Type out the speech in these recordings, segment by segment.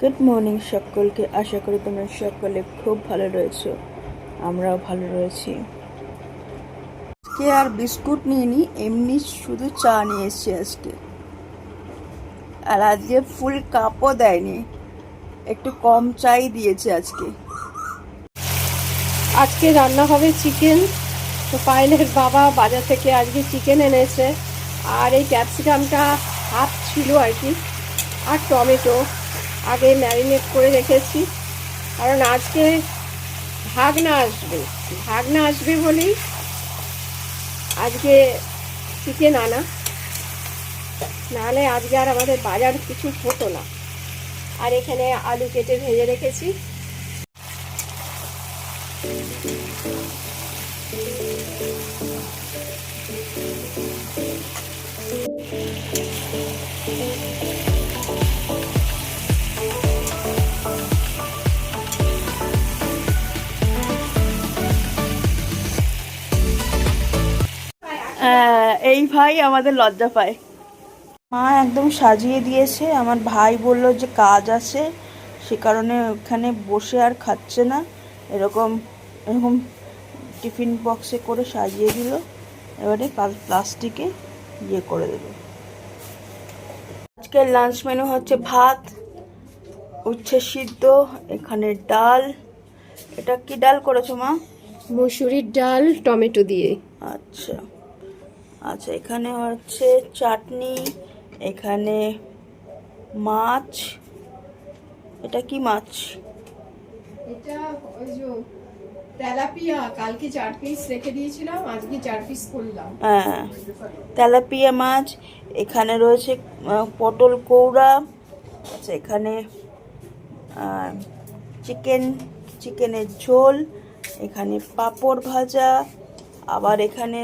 Good morning সকলকে। আশা করি তোমরা সকলে খুব ভালো রয়েছো, আমরাও ভালো রয়েছি। আজকে আর বিস্কুট নিয়ে নি, এমনি শুধু চা নিয়ে এসছি আজকে। আর আজকে ফুল কাপও দেয়নি, একটু কম চাই দিয়েছে আজকে। আজকে রান্না হবে চিকেন। তো পায়েলের বাবা বাজার থেকে আজকে চিকেন এনেছে, আর এই ক্যাপসিকামটা হাফ ছিল আর কি, আর টমেটো আগে ম্যারিনেট করে রেখেছি, কারণ আজকে ভাগনা আসবে বলেই আজকে চিকেন আনা, নাহলে আজকে আর আমাদের বাজার কিছু হতো না। আর এখানে আলু কেটে ভেজে রেখেছি। এই ভাই আমাদের লজ্জা পায়। মা একদম সাজিয়ে দিয়েছে, আমার ভাই বলল যে কাজ আছে, সে কারণে ওখানে বসে আর খাচ্ছে না। এরকম এরকম টিফিন বক্সে করে সাজিয়ে দিল, এবারে প্লাস্টিকে ইয়ে করে দেবে। আজকের লাঞ্চ মেনু হচ্ছে ভাত, উচ্ছে সিদ্ধ, এখানে ডাল। এটা কি ডাল করেছো মা? মসুরির ডাল টমেটো দিয়ে। আচ্ছা আচ্ছা, এখানে হচ্ছে চাটনি, এখানে মাছ। এটা কি মাছ? এটা ওই যে তেলাপিয়া, কালকে 4 পিস রেখে দিয়েছিলাম, আজকে 4 পিস করলাম। হ্যাঁ, তেলাপিয়া মাছ। এখানে রয়েছে পটল কৌড়া। আচ্ছা, এখানে চিকেনের ঝোল, এখানে পাঁপড় ভাজা, আবার এখানে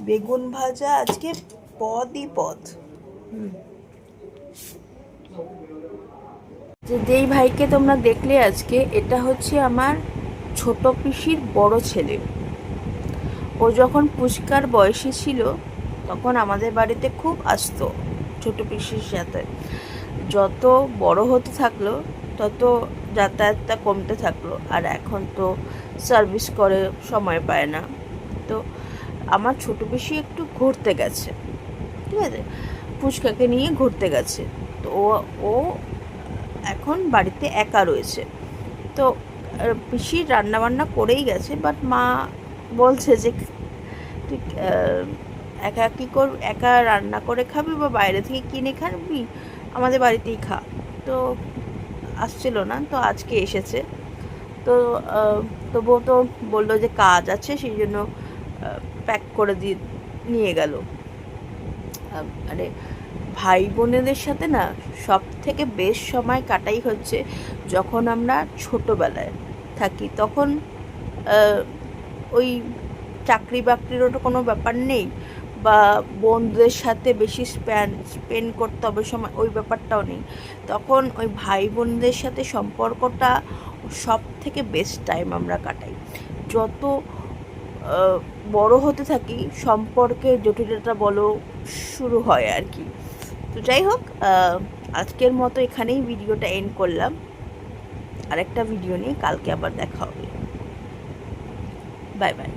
বেগুন ভাজা। আজকে পদই পদ। যেই ভাইকে তোমরা দেখলে আজকে, এটা হচ্ছে আমার ছোট পিসির বড় ছেলে। ও যখন পুচকার বয়সী ছিল তখন আমাদের বাড়িতে খুব আসতো ছোট পিসির সাথে। যত বড় হতে থাকলো তত যাতায়াতটা কমতে থাকলো, আর এখন তো সার্ভিস করে, সময় পায় না। তো আমার ছোট পিসি একটু ঘুরতে গেছে, ঠিক আছে, পুচকাকে নিয়ে ঘুরতে গেছে। তো ও এখন বাড়িতে একা রয়েছে। তো পিসি রান্নাবান্না করেই গেছে, বাট মা বলছে যে তুই একা কী একা রান্না করে খাবি বা বাইরে থেকে কিনে খাবি, আমাদের বাড়িতেই খা। তো আসছিল না, তো আজকে এসেছে। তো তবুও তো বললো যে কাজ আছে, সেই জন্য প্যাক করে দিয়ে নিয়ে গেল। মানে ভাই বোনেদের সাথে না সব থেকে বেস্ট সময় কাটাই হচ্ছে যখন আমরা ছোটোবেলায় থাকি। তখন ওই চাকরি বাকরিরও কোনো ব্যাপার নেই, বা বন্ধুদের সাথে বেশি স্পেন্ড করতে হবে সময়, ওই ব্যাপারটাও নেই। তখন ওই ভাই বোনদের সাথে সম্পর্কটা সব থেকে বেস্ট টাইম আমরা কাটাই। যত বড় হতে থাকি সম্পর্কের জটিলতা বলো শুরু হয় আর কি। তো যাই হোক, আজকের মতো এখানেই ভিডিওটা এন্ড করলাম। আরেকটা ভিডিও নিয়ে কালকে আবার দেখা হবে। Bye bye.